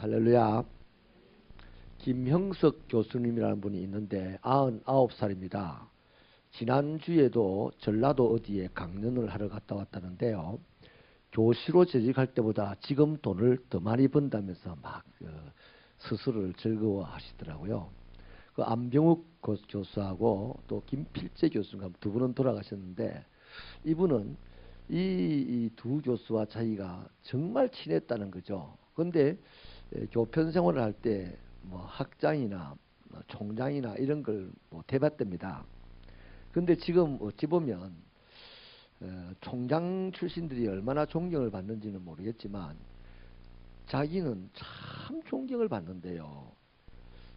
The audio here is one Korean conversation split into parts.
할렐루야. 김형석 교수님이라는 분이 있는데 99살입니다. 지난주에도 전라도 어디에 강연을 하러 갔다 왔다는데요. 교시로 재직할 때보다 지금 돈을 더 많이 번다면서 막 스스로를 즐거워하시더라고요. 그 안병욱 교수하고 또 김필재 교수가 두 분은 돌아가셨는데 이분은 이 두 교수와 자기가 정말 친했다는 거죠. 그런데 교편 생활을 할 때 뭐 학장이나 총장이나 이런 걸 못 해봤답니다. 근데 지금 어찌 보면 총장 출신들이 얼마나 존경을 받는지는 모르겠지만 자기는 참 존경을 받는데요.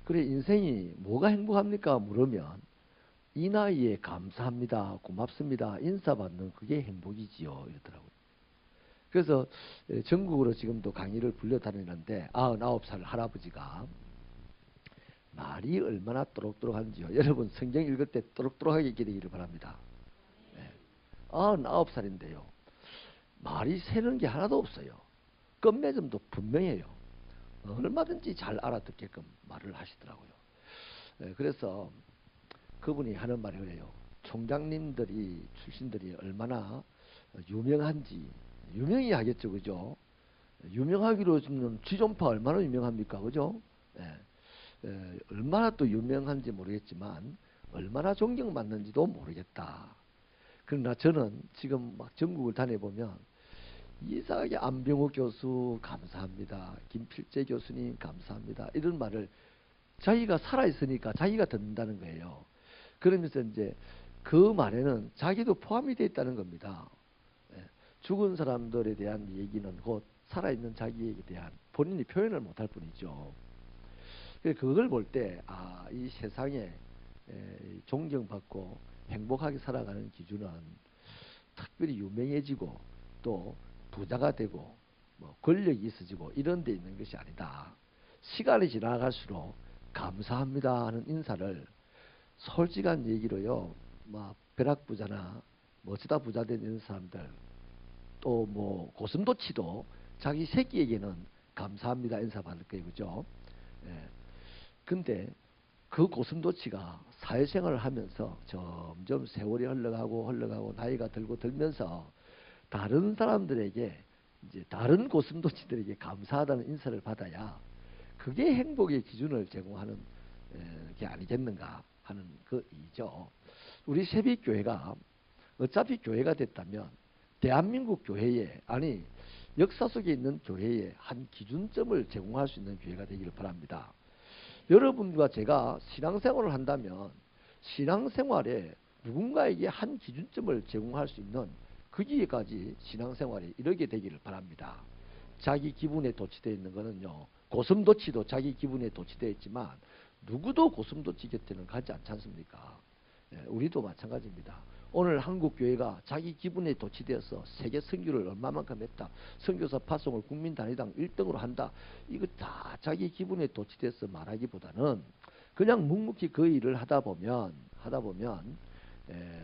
그래 인생이 뭐가 행복합니까? 물으면 이 나이에 감사합니다, 고맙습니다, 인사받는 그게 행복이지요 이러더라고요. 그래서 전국으로 지금도 강의를 불려 다니는데 99살 할아버지가 말이 얼마나 또록또록한지요. 여러분 성경 읽을 때 또록또록하게 기대기를 바랍니다. 99살인데요. 말이 새는 게 하나도 없어요. 끝맺음도 분명해요. 얼마든지 잘 알아듣게끔 말을 하시더라고요. 그래서 그분이 하는 말이 그래요. 총장님들이 출신들이 얼마나 유명한지 유명히 하겠죠, 그죠? 유명하기로 지금 지존파 얼마나 유명합니까, 그죠? 얼마나 또 유명한지 모르겠지만 얼마나 존경받는지도 모르겠다. 그러나 저는 지금 막 전국을 다녀보면 이상하게 안병욱 교수 감사합니다, 김필재 교수님 감사합니다 이런 말을 자기가 살아있으니까 자기가 듣는다는 거예요. 그러면서 이제 그 말에는 자기도 포함이 되어 있다는 겁니다. 죽은 사람들에 대한 얘기는 곧 살아있는 자기에게 대한 본인이 표현을 못할 뿐이죠. 그걸 볼 때 이 세상에 존경받고 행복하게 살아가는 기준은 특별히 유명해지고 또 부자가 되고 뭐 권력이 있어지고 이런 데 있는 것이 아니다. 시간이 지나갈수록 감사합니다 하는 인사를 솔직한 얘기로요, 막 벼락부자나 멋지다 부자 된 이런 사람들 또 뭐 고슴도치도 자기 새끼에게는 감사합니다 인사 받을 거예요, 그죠? 근데 그 고슴도치가 사회생활을 하면서 점점 세월이 흘러가고 나이가 들면서 다른 사람들에게 이제 다른 고슴도치들에게 감사하다는 인사를 받아야 그게 행복의 기준을 제공하는 게 아니겠는가 하는 그이죠. 우리 새빛교회가 어차피 교회가 됐다면 대한민국 교회에 아니 역사 속에 있는 교회에 한 기준점을 제공할 수 있는 교회가 되기를 바랍니다. 여러분과 제가 신앙생활을 한다면 신앙생활에 누군가에게 한 기준점을 제공할 수 있는 거기에까지 신앙생활에 이르게 되기를 바랍니다. 자기 기분에 도취되어 있는 것은요, 고슴도치도 자기 기분에 도취되어 있지만 누구도 고슴도치 곁에는 가지 않지 않습니까? 우리도 마찬가지입니다. 오늘 한국교회가 자기 기분에 도취되어서 세계 선교를 얼마만큼 했다, 선교사 파송을 국민 단위당 1등으로 한다, 이거 다 자기 기분에 도취돼서 말하기보다는 그냥 묵묵히 그 일을 하다 보면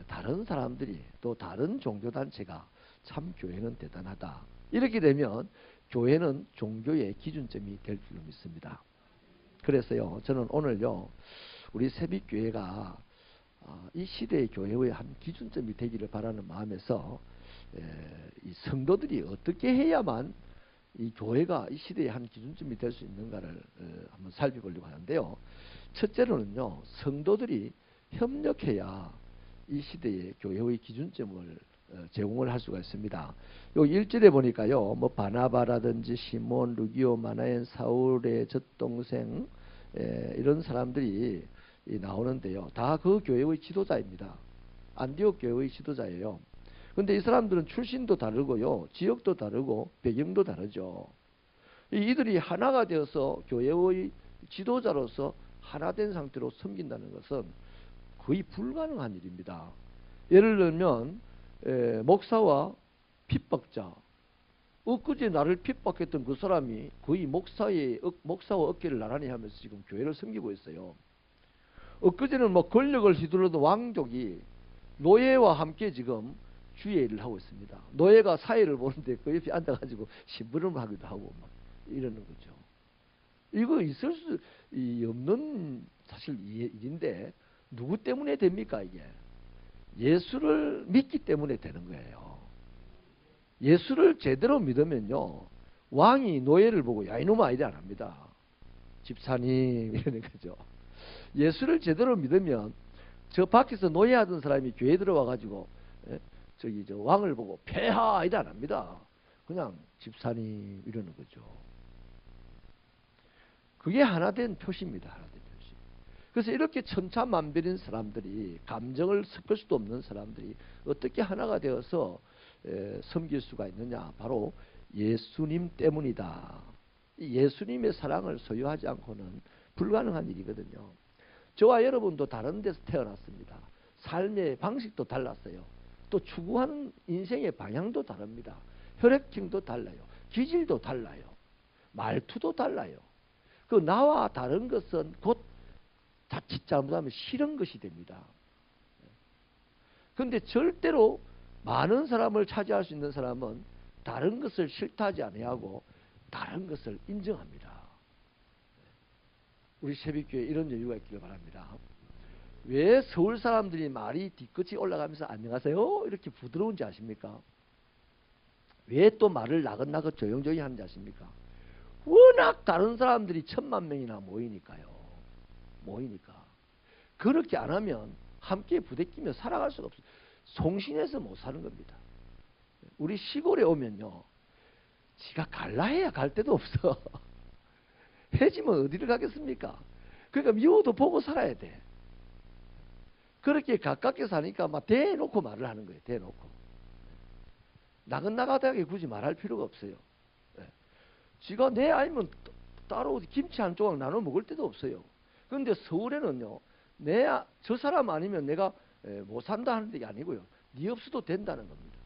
다른 사람들이 또 다른 종교단체가 참 교회는 대단하다, 이렇게 되면 교회는 종교의 기준점이 될 줄로 믿습니다. 그래서요, 저는 오늘요, 우리 새빛교회가 이 시대의 교회의 한 기준점이 되기를 바라는 마음에서 이 성도들이 어떻게 해야만 이 교회가 이 시대의 한 기준점이 될 수 있는가를 한번 살펴보려고 하는데요. 첫째로는요, 성도들이 협력해야 이 시대의 교회의 기준점을 제공을 할 수가 있습니다. 요 1절에 보니까요, 뭐 바나바라든지 시몬, 루기오, 마나엔, 사울의 젖동생 이런 사람들이 나오는데요. 다 그 교회의 지도자입니다. 안디옥 교회의 지도자예요. 근데 이 사람들은 출신도 다르고요, 지역도 다르고 배경도 다르죠. 이들이 하나가 되어서 교회의 지도자로서 하나 된 상태로 섬긴다는 것은 거의 불가능한 일입니다. 예를 들면 목사와 핍박자, 엊그제 나를 핍박했던 그 사람이 거의 목사와 어깨를 나란히 하면서 지금 교회를 섬기고 있어요. 엊그제는 뭐 권력을 휘두르던 왕족이 노예와 함께 지금 주의를 하고 있습니다. 노예가 사회를 보는데 그 옆에 앉아가지고 심부름을 하기도 하고 막 이러는 거죠. 이거 있을 수 없는 사실 일인데 누구 때문에 됩니까 이게? 예수를 믿기 때문에 되는 거예요. 예수를 제대로 믿으면요. 왕이 노예를 보고 야 이놈아 이래 안 합니다. 집사님 이러는 거죠. 예수를 제대로 믿으면 저 밖에서 노예하던 사람이 교회에 들어와 가지고 저기 저 왕을 보고 폐하 이래 안 합니다. 그냥 집사님 이러는 거죠. 그게 하나된 표시입니다. 하나된 표시. 그래서 이렇게 천차만별인 사람들이 감정을 섞을 수도 없는 사람들이 어떻게 하나가 되어서 섬길 수가 있느냐? 바로 예수님 때문이다. 예수님의 사랑을 소유하지 않고는 불가능한 일이거든요. 저와 여러분도 다른 데서 태어났습니다. 삶의 방식도 달랐어요. 또 추구하는 인생의 방향도 다릅니다. 혈액형도 달라요. 기질도 달라요. 말투도 달라요. 그 나와 다른 것은 곧 자칫 잘못하면 싫은 것이 됩니다. 그런데 절대로 많은 사람을 차지할 수 있는 사람은 다른 것을 싫다하지 아니하고 다른 것을 인정합니다. 우리 새벽교회에 이런 여유가 있기를 바랍니다. 왜 서울 사람들이 말이 뒤끝이 올라가면서 안녕하세요 이렇게 부드러운지 아십니까? 왜 또 말을 나긋나긋 조용조용히 하는지 아십니까? 워낙 다른 사람들이 1000만 명이나 모이니까요. 모이니까. 그렇게 안 하면 함께 부대끼며 살아갈 수가 없어요. 송신해서 못 사는 겁니다. 우리 시골에 오면요. 지가 갈라 해야 갈 데도 없어. 해지면 어디를 가겠습니까? 그러니까 미워도 보고 살아야 돼. 그렇게 가깝게 사니까 막 대놓고 말을 하는 거예요. 대놓고. 나긋나긋하게 굳이 말할 필요가 없어요. 지가 내 아니면 따로 김치 한 조각 나눠 먹을 데도 없어요. 그런데 서울에는요. 저 사람 아니면 내가 못 산다 하는 게 아니고요. 네 없어도 된다는 겁니다.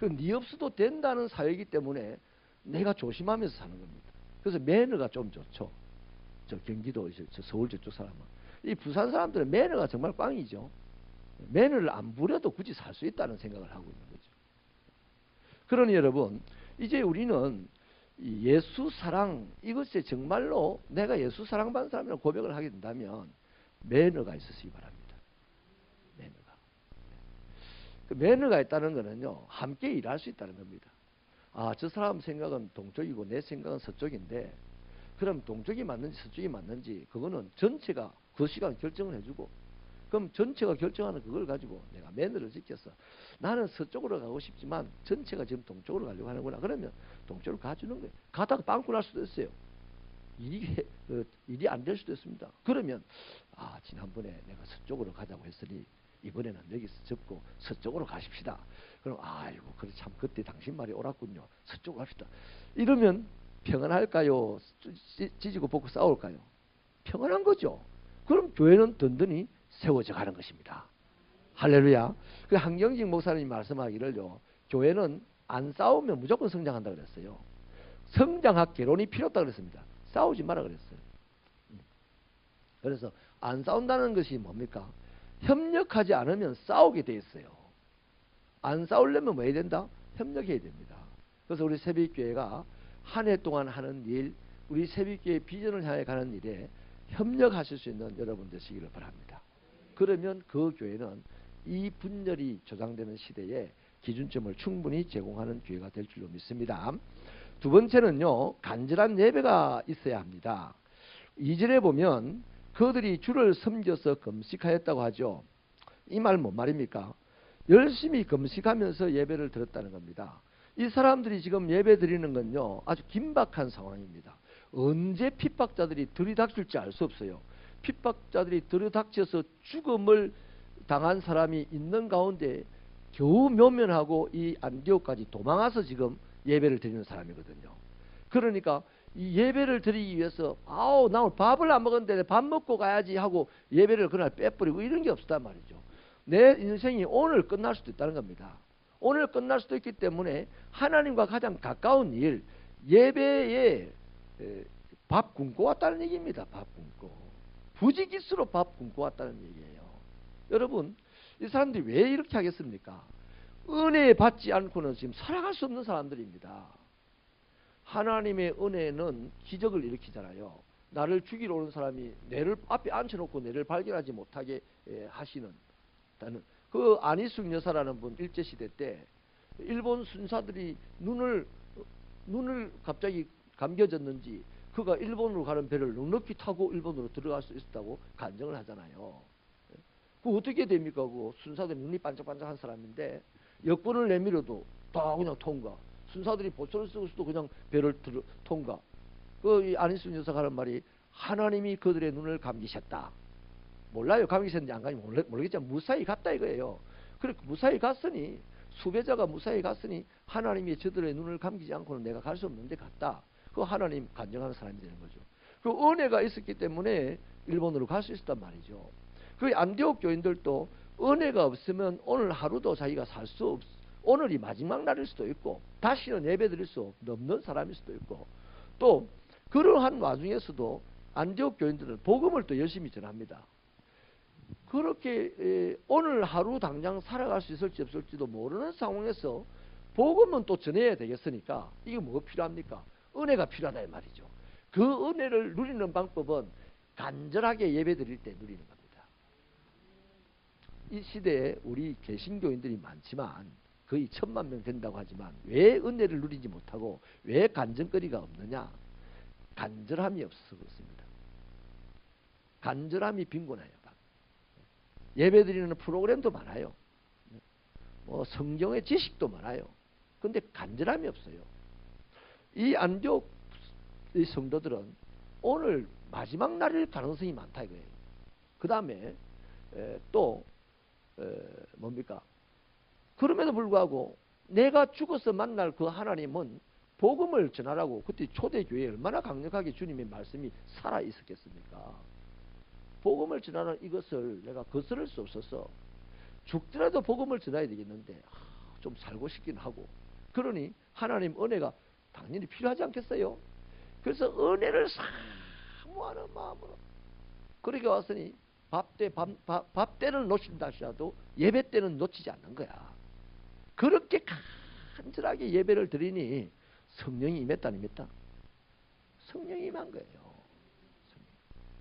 네 없어도 된다는 사회이기 때문에 내가 조심하면서 사는 겁니다. 그래서 매너가 좀 좋죠. 저 경기도, 저 서울 저쪽 사람은. 이 부산 사람들은 매너가 정말 꽝이죠. 매너를 안 부려도 굳이 살 수 있다는 생각을 하고 있는 거죠. 그러니 여러분, 이제 우리는 이 예수 사랑, 이것에 정말로 내가 예수 사랑받는 사람이라고 고백을 하게 된다면 매너가 있으시기 바랍니다. 매너가. 그 매너가 있다는 것은요, 함께 일할 수 있다는 겁니다. 아, 저 사람 생각은 동쪽이고 내 생각은 서쪽인데, 그럼 동쪽이 맞는지 서쪽이 맞는지 그거는 전체가 그 시간 결정을 해주고, 그럼 전체가 결정하는 그걸 가지고 내가 매너를 지켜서 나는 서쪽으로 가고 싶지만 전체가 지금 동쪽으로 가려고 하는구나. 그러면 동쪽으로 가주는 거예요. 가다가 빵꾸 날 수도 있어요. 일이 안 될 수도 있습니다. 그러면 지난번에 내가 서쪽으로 가자고 했으니 이번에는 여기서 접고 서쪽으로 가십시다. 그럼 아이고 그래 참 그때 당신 말이 옳았군요. 서쪽으로 갑시다. 이러면 평안할까요? 지지고 볶고 싸울까요? 평안한 거죠. 그럼 교회는 든든히 세워져 가는 것입니다. 할렐루야. 그 한경직 목사님이 말씀하기를요. 교회는 안 싸우면 무조건 성장한다 그랬어요. 성장학 개론이 필요 없다 그랬습니다. 싸우지 마라 그랬어요. 그래서 안 싸운다는 것이 뭡니까? 협력하지 않으면 싸우게 돼 있어요. 안 싸우려면 뭐 해야 된다? 협력해야 됩니다. 그래서 우리 새벽교회가 한 해 동안 하는 일, 우리 새벽교회 비전을 향해 가는 일에 협력하실 수 있는 여러분 되시기를 바랍니다. 그러면 그 교회는 이 분열이 조장되는 시대에 기준점을 충분히 제공하는 교회가 될 줄로 믿습니다. 두 번째는요. 간절한 예배가 있어야 합니다. 2절에 보면 그들이 주를 섬겨서 금식하였다고 하죠. 이 말은 뭔 말입니까? 열심히 금식하면서 예배를 드렸다는 겁니다. 이 사람들이 지금 예배 드리는 건요. 아주 긴박한 상황입니다. 언제 핍박자들이 들이닥칠지 알 수 없어요. 핍박자들이 들이닥쳐서 죽음을 당한 사람이 있는 가운데 겨우 묘면하고 이 안디옥까지 도망와서 지금 예배를 드리는 사람이거든요. 그러니까 이 예배를 드리기 위해서 나 오늘 밥을 안 먹었는데 밥 먹고 가야지 하고 예배를 그날 빼버리고 이런 게 없단 말이죠. 내 인생이 오늘 끝날 수도 있다는 겁니다. 오늘 끝날 수도 있기 때문에 하나님과 가장 가까운 일, 예배에 밥 굶고 왔다는 얘기입니다. 밥 굶고. 부지기수로 밥 굶고 왔다는 얘기예요. 여러분, 이 사람들이 왜 이렇게 하겠습니까? 은혜 받지 않고는 지금 살아갈 수 없는 사람들입니다. 하나님의 은혜는 기적을 일으키잖아요. 나를 죽이러 오는 사람이 뇌를 앞에 앉혀놓고 뇌를 발견하지 못하게 하시는 그 안희숙 여사라는 분, 일제시대 때 일본 순사들이 눈을 갑자기 감겨졌는지 그가 일본으로 가는 배를 넉넉히 타고 일본으로 들어갈 수 있었다고 간증을 하잖아요. 그 어떻게 됩니까? 그 순사들이 눈이 반짝반짝한 사람인데 역번을 내밀어도 다 그냥 통과. 순사들이 보초를 쓰고서도 그냥 배를 통과. 그 안희숙 여사가 하는 말이 하나님이 그들의 눈을 감기셨다. 몰라요. 감기셨는지 안 감기 모르겠지만 무사히 갔다 이거예요. 그렇게 무사히 갔으니 수배자가 무사히 갔으니 하나님이 저들의 눈을 감기지 않고는 내가 갈 수 없는데 갔다. 그 하나님 간증하는 사람이 되는 거죠. 그 은혜가 있었기 때문에 일본으로 갈 수 있었단 말이죠. 그 안디옥 교인들도 은혜가 없으면 오늘 하루도 자기가 살 수 없. 오늘이 마지막 날일 수도 있고 다시는 예배 드릴 수 없는 사람일 수도 있고 또 그러한 와중에서도 안디옥 교인들은 복음을 또 열심히 전합니다. 그렇게 오늘 하루 당장 살아갈 수 있을지 없을지도 모르는 상황에서 복음은 또 전해야 되겠으니까 이게 뭐가 필요합니까? 은혜가 필요하다 이 말이죠. 그 은혜를 누리는 방법은 간절하게 예배 드릴 때 누리는 겁니다. 이 시대에 우리 개신교인들이 많지만 거의 1000만 명 된다고 하지만 왜 은혜를 누리지 못하고 왜 간증거리가 없느냐? 간절함이 없어서 그렇습니다. 간절함이 빈곤해요. 예배드리는 프로그램도 많아요. 성경의 지식도 많아요. 근데 간절함이 없어요. 이 안디옥 성도들은 오늘 마지막 날일 가능성이 많다 이거예요. 그 다음에 또 뭡니까? 그럼에도 불구하고 내가 죽어서 만날 그 하나님은 복음을 전하라고 그때 초대교회에 얼마나 강력하게 주님의 말씀이 살아 있었겠습니까? 복음을 전하는 이것을 내가 거스를 수 없어서 죽더라도 복음을 전해야 되겠는데 좀 살고 싶긴 하고 그러니 하나님 은혜가 당연히 필요하지 않겠어요? 그래서 은혜를 사모하는 마음으로 그렇게 왔으니 밥 때는 놓친다 하더라도 예배 때는 놓치지 않는 거야. 그렇게 간절하게 예배를 드리니 성령이 임했다 안 임했다? 성령이 임한 거예요.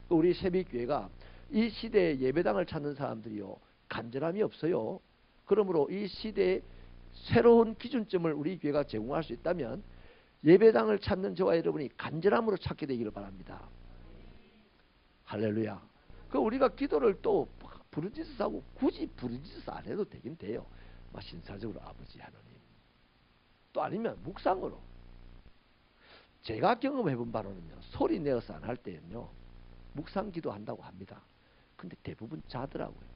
우리 새벽교회가 이 시대에 예배당을 찾는 사람들이요 간절함이 없어요. 그러므로 이 시대에 새로운 기준점을 우리 교회가 제공할 수 있다면 예배당을 찾는 저와 여러분이 간절함으로 찾게 되기를 바랍니다. 할렐루야. 그 우리가 기도를 또 부르짖어서 하고 굳이 부르짖어서 안 해도 되긴 돼요. 신사적으로 아버지 하나님 또 아니면 묵상으로 제가 경험해 본 바로는요 소리 내어서 안 할 때는요 묵상 기도한다고 합니다. 근데 대부분 자더라고요.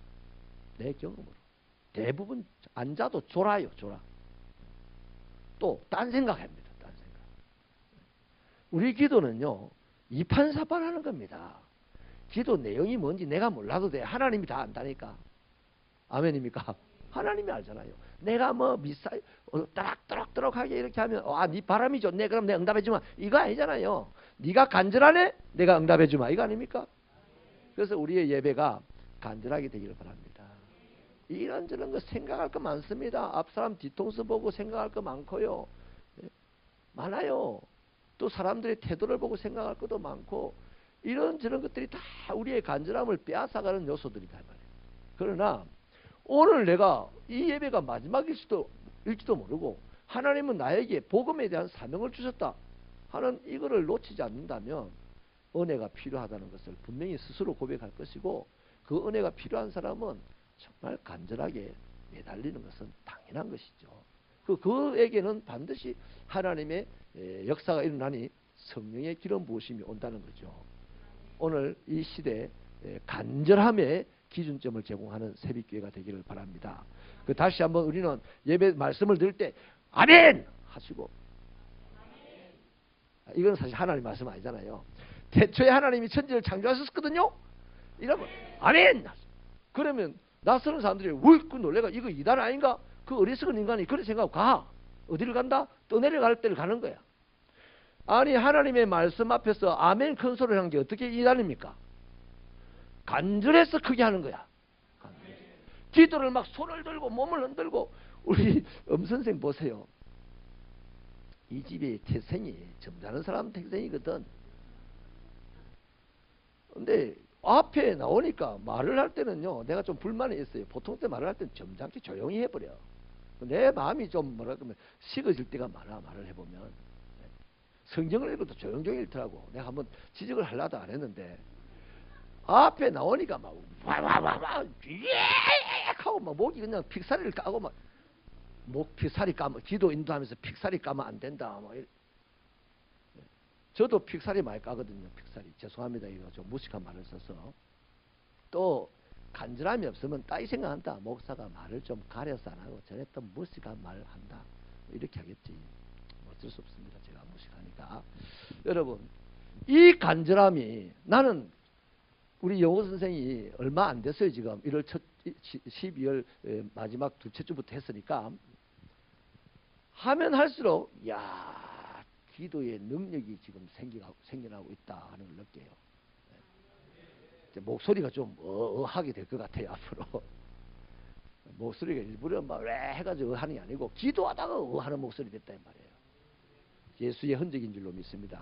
내 경험으로. 대부분 안 자도 졸아요. 졸아. 또 딴 생각합니다. 딴 생각. 우리 기도는요. 이판사판하는 겁니다. 기도 내용이 뭔지 내가 몰라도 돼. 하나님이 다 안다니까. 아멘입니까? 하나님이 알잖아요. 내가 뭐 미사일 또락또락또락하게 이렇게 하면 네 바람이 좋네. 그럼 내가 응답해 주마. 이거 아니잖아요. 네가 간절하네. 내가 응답해 주마. 이거 아닙니까? 그래서 우리의 예배가 간절하게 되기를 바랍니다. 이런저런 거 생각할 거 많습니다. 앞사람 뒤통수 보고 생각할 거 많고요. 많아요. 또 사람들의 태도를 보고 생각할 것도 많고 이런저런 것들이 다 우리의 간절함을 빼앗아가는 요소들이다 말이에요. 그러나 오늘 내가 이 예배가 마지막일지도 모르고 하나님은 나에게 복음에 대한 사명을 주셨다 하는 이거를 놓치지 않는다면 은혜가 필요하다는 것을 분명히 스스로 고백할 것이고 그 은혜가 필요한 사람은 정말 간절하게 매달리는 것은 당연한 것이죠. 그에게는 반드시 하나님의 역사가 일어나니 성령의 기름 부으심이 온다는 거죠. 오늘 이 시대에 간절함의 기준점을 제공하는 새벽교회가 되기를 바랍니다. 다시 한번 우리는 예배 말씀을 들을 때 아멘 하시고 이건 사실 하나님 말씀 아니잖아요. 태초에 하나님이 천지를 창조하셨거든요. 이러면 아멘. 그러면 낯서는 사람들이 울고 놀래가 이거 이단 아닌가? 그 어리석은 인간이 그런 생각하고 가. 어디를 간다? 떠내려갈 때를 가는 거야. 아니 하나님의 말씀 앞에서 아멘 큰 소리를 한 게 어떻게 이단입니까? 간절해서 크게 하는 거야. 간절해서. 기도를 막 손을 들고 몸을 흔들고 우리 엄선생 보세요. 이 집의 태생이 점잖은 사람 태생이거든. 근데 앞에 나오니까 말을 할 때는요, 내가 좀 불만이 있어요. 보통 때 말을 할 때는 점잖게 조용히 해버려. 내 마음이 좀 뭐라 그러면 식어질 때가 많아, 말을 해보면. 성경을 읽어도 조용조용히 읽더라고. 내가 한번 지적을 하려도 안 했는데, 앞에 나오니까 막 와와와와 예 하고 막 목이 그냥 픽사리를 까고 막 목 픽사리 까면 기도 인도하면서 픽사리 까면 안 된다. 막 저도 픽사리 많이 까거든요. 픽사리. 죄송합니다. 이거 좀 무식한 말을 써서. 또 간절함이 없으면 따위 생각한다. 목사가 말을 좀 가려서 안 하고 저래 또 무식한 말을 한다. 이렇게 하겠지. 어쩔 수 없습니다. 제가 무식하니까. 여러분, 이 간절함이, 나는 우리 영어 선생이 얼마 안 됐어요. 지금 12월 마지막 둘째 주부터 했으니까 하면 할수록 야, 기도의 능력이 지금 생겨나고 있다 하는 걸 느껴요. 목소리가 좀 하게 될 것 같아요. 앞으로 목소리가 일부러 막 왜 해가지고 하는 게 아니고 기도하다가 하는 목소리 됐다 이 말이에요. 예수의 흔적인 줄로 믿습니다.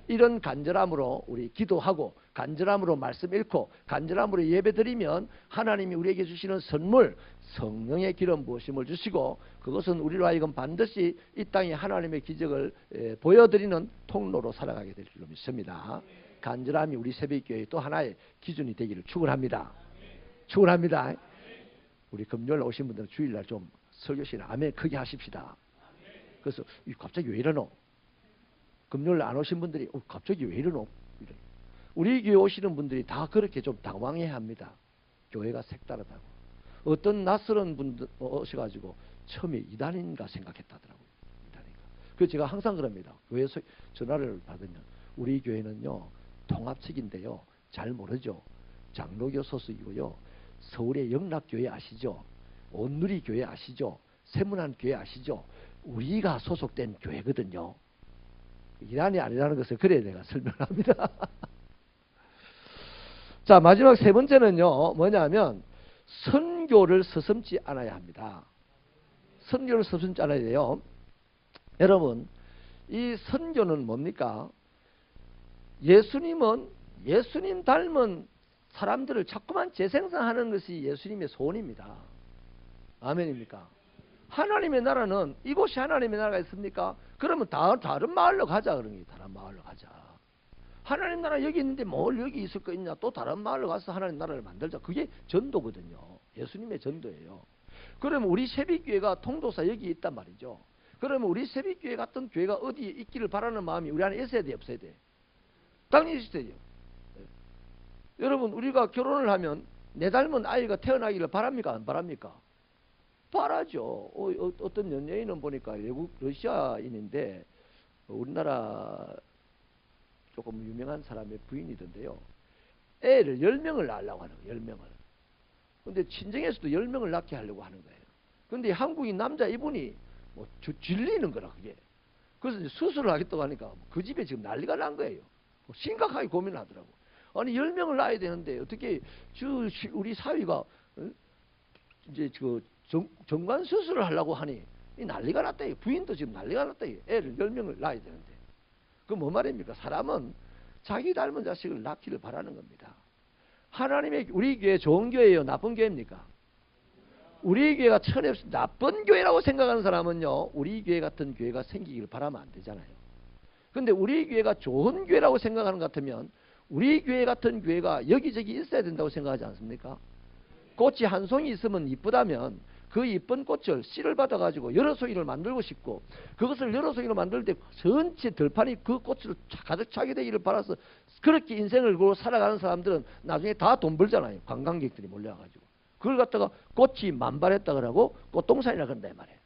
이런 간절함으로 우리 기도하고 간절함으로 말씀 읽고 간절함으로 예배드리면 하나님이 우리에게 주시는 선물, 성령의 기름 부으심을 주시고, 그것은 우리로 하여금 반드시 이 땅에 하나님의 기적을 보여드리는 통로로 살아가게 될 줄로 믿습니다. 간절함이 우리 새벽교회의 또 하나의 기준이 되기를 축원합니다. 축원합니다. 우리 금요일 오신 분들은 주일날 좀 설교시나 아멘 크게 하십시다. 그래서 갑자기 왜 이러노? 금요일 안 오신 분들이 갑자기 왜 이러노? 우리 교회 오시는 분들이 다 그렇게 좀 당황해합니다. 교회가 색다르다고. 어떤 낯설은 분들 오셔가지고 처음에 이단인가 생각했다더라고요. 이단인가. 그래서 제가 항상 그럽니다. 교회에서 전화를 받으면 우리 교회는요 통합측인데요, 잘 모르죠. 장로교 소속이고요, 서울의 영락교회 아시죠? 온누리교회 아시죠? 세문안교회 아시죠? 우리가 소속된 교회거든요. 이란이 아니라는 것을 그래 내가 설명합니다. 자, 마지막 세 번째는요 뭐냐면 선교를 서슴지 않아야 합니다. 선교를 서슴지 않아야 돼요. 여러분, 이 선교는 뭡니까? 예수님은 예수님 닮은 사람들을 자꾸만 재생산하는 것이 예수님의 소원입니다. 아멘입니까? 하나님의 나라는, 이곳이 하나님의 나라가 있습니까? 그러면 다른 마을로 가자. 그런 게 다른 마을로 가자. 하나님 나라 여기 있는데 뭘 여기 있을 거 있냐? 또 다른 마을로 가서 하나님 나라를 만들자. 그게 전도거든요. 예수님의 전도예요. 그러면 우리 세빛교회가 통도사 여기 있단 말이죠. 그러면 우리 세빛교회 같은 교회가 어디에 있기를 바라는 마음이 우리 안에 있어야 돼, 없어야 돼? 당연히 있어야 돼요. 여러분, 우리가 결혼을 하면 내 닮은 아이가 태어나기를 바랍니까? 안 바랍니까? 바라죠. 어떤 연예인은 보니까 외국 러시아인인데 우리나라 조금 유명한 사람의 부인이던데요. 애를 10명을 낳으려고 하는 거예요. 10명을. 근데 친정에서도 10명을 낳게 하려고 하는 거예요. 근데 한국인 남자 이분이 뭐 질리는 거라 그게. 그래서 이제 수술을 하겠다고 하니까 그 집에 지금 난리가 난 거예요. 심각하게 고민하더라고. 아니 10명을 낳아야 되는데 어떻게 우리 사위가 이제 정관 수술을 하려고 하니 이 난리가 났다. 부인도 지금 난리가 났다. 애를 10명을 낳아야 되는데. 그 뭐 말입니까? 사람은 자기 닮은 자식을 낳기를 바라는 겁니다. 하나님의, 우리 교회 좋은 교회예요? 나쁜 교회입니까? 우리 교회가 천에 나쁜 교회라고 생각하는 사람은요, 우리 교회 같은 교회가 생기기를 바라면 안 되잖아요. 근데 우리 교회가 좋은 교회라고 생각하는 것 같으면 우리 교회 같은 교회가 여기저기 있어야 된다고 생각하지 않습니까? 꽃이 한 송이 있으면 이쁘다면 그 이쁜 꽃을 씨를 받아가지고 여러 송이를 만들고 싶고, 그것을 여러 송이로 만들 때 전체 들판이 그 꽃으로 가득 차게 되기를 바라서 그렇게 인생을 걸고 살아가는 사람들은 나중에 다 돈 벌잖아요. 관광객들이 몰려와가지고. 그걸 갖다가 꽃이 만발했다 그러고 꽃동산이라 그런다 이 말이에요.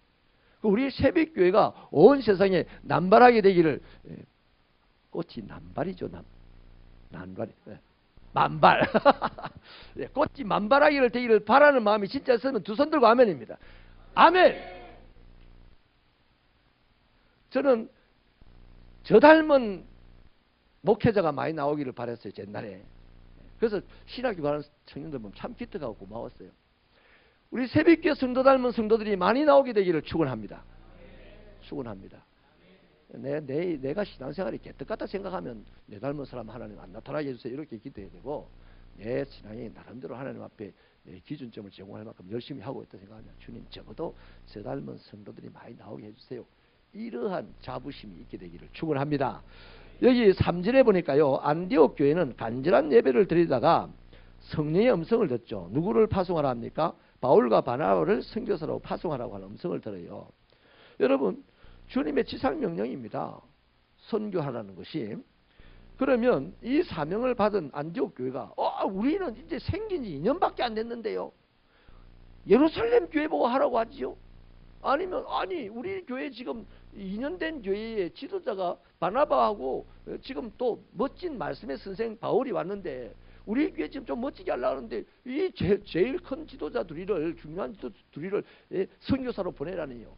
우리 새벽교회가 온 세상에 남발하게 되기를, 꽃이 남발이죠. 남발이. 만발. 꽃이 만발하기를 되기를 바라는 마음이 진짜 있으면 두 손 들고 아멘입니다. 아멘. 저는 저 닮은 목회자가 많이 나오기를 바랐어요, 옛날에. 그래서 신학교 가는 청년들 보면 참 기특하고 고마웠어요. 우리 새벽교회 성도 닮은 성도들이 많이 나오게 되기를 축원합니다. 축원합니다. 내가 신앙생활이 개떡같다 생각하면 내 닮은 사람 하나님 안 나타나게 해주세요. 이렇게 기도해야 되고, 내 신앙이 나름대로 하나님 앞에 기준점을 제공할 만큼 열심히 하고 있다 생각하면 주님 적어도 저 닮은 성도들이 많이 나오게 해주세요. 이러한 자부심이 있게 되기를 축원합니다. 여기 3절에 보니까요, 안디옥 교회는 간절한 예배를 드리다가 성령의 음성을 듣죠. 누구를 파송하라 합니까? 바울과 바나바를 선교사로 파송하라고 하는 음성을 들어요. 여러분, 주님의 지상명령입니다. 선교하라는 것이. 그러면 이 사명을 받은 안디옥 교회가 우리는 이제 생긴 지 2년밖에 안 됐는데요, 예루살렘 교회 보고 하라고 하지요? 아니면 우리 교회 지금 2년 된 교회의 지도자가 바나바하고 지금 또 멋진 말씀의 선생 바울이 왔는데 우리 교회 지금 좀 멋지게 하려고 하는데 이 제일 큰 지도자 둘이를, 중요한 지도자 둘이를 선교사로 보내라니요.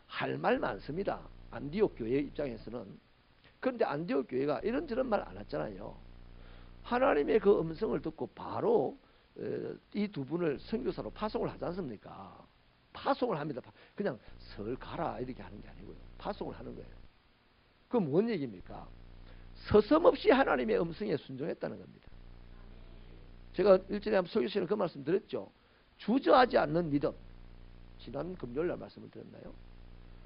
할 말 많습니다. 안디옥 교회 입장에서는. 그런데 안디옥 교회가 이런저런 말 안 했잖아요. 하나님의 그 음성을 듣고 바로 이 두 분을 선교사로 파송을 하지 않습니까? 파송을 합니다. 그냥 설 가라 이렇게 하는 게 아니고요. 파송을 하는 거예요. 그럼 뭔 얘기입니까? 서슴없이 하나님의 음성에 순종했다는 겁니다. 제가 일전에 한번 설교시간에 그 말씀 드렸죠. 주저하지 않는 믿음. 지난 금요일날 말씀을 드렸나요?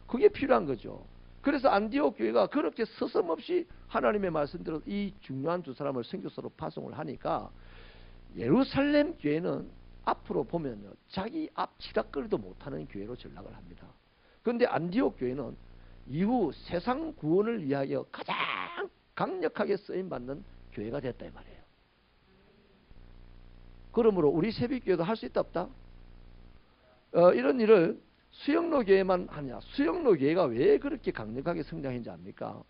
그게 필요한 거죠. 그래서 안디옥 교회가 그렇게 서슴없이 하나님의 말씀대로 이 중요한 두 사람을 선교사로 파송을 하니까 예루살렘 교회는 앞으로 보면요, 자기 앞 치닫거리도 못하는 교회로 전락을 합니다. 그런데 안디옥 교회는 이후 세상 구원을 위하여 가장 강력하게 쓰임받는 교회가 됐다 이 말이에요. 그러므로 우리 새벽교회도 할 수 있다 없다? 이런 일을 수영로 교회만 하냐? 수영로 교회가 왜 그렇게 강력하게 성장했는지 압니까?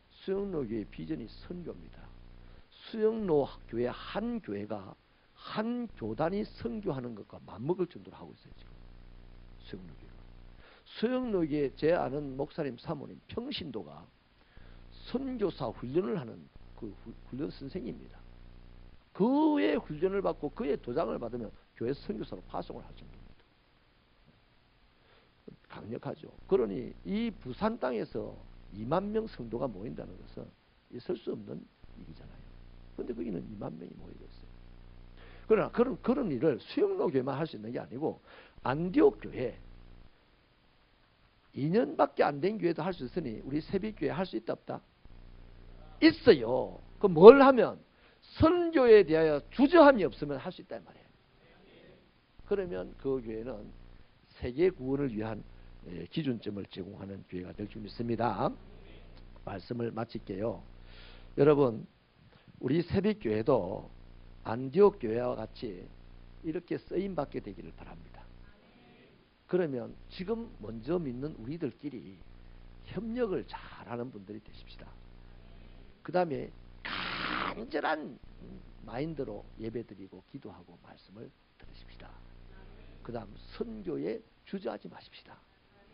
수영로 교회의 비전이 선교입니다. 수영로 교회 한 교회가 한 교단이 선교하는 것과 맞먹을 정도로 하고 있어요. 지금 수영로 교회가. 수영로 교회 제 아는 목사님 사모님 평신도가 선교사 훈련을 하는 그 훈련 선생입니다. 그의 훈련을 받고 그의 도장을 받으면 교회 선교사로 파송을 할 정도입니다. 강력하죠. 그러니 이 부산 땅에서 2만 명 성도가 모인다는 것은 있을 수 없는 일이잖아요. 그런데 거기는 2만 명이 모이고 있어요. 그러나 그런 일을 수영로 교회만 할 수 있는 게 아니고 안디옥 교회 2년밖에 안 된 교회도 할 수 있으니 우리 새벽교회 할 수 있다 없다? 있어요. 그 뭘 하면 선교에 대하여 주저함이 없으면 할 수 있다 이 말이에요. 그러면 그 교회는 세계 구원을 위한 기준점을 제공하는 교회가 될 줄 믿습니다. 말씀을 마칠게요. 여러분, 우리 새벽교회도 안디옥 교회와 같이 이렇게 쓰임받게 되기를 바랍니다. 그러면 지금 먼저 믿는 우리들끼리 협력을 잘하는 분들이 되십시다. 그 다음에 간절한 마인드로 예배드리고 기도하고 말씀을 들으십시다. 그 다음 선교에 주저하지 마십시다.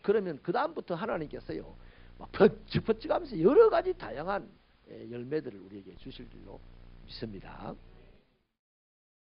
그러면 그 다음부터 하나님께서요 막 번쩍번쩍하면서 여러 가지 다양한 열매들을 우리에게 주실 줄로 믿습니다.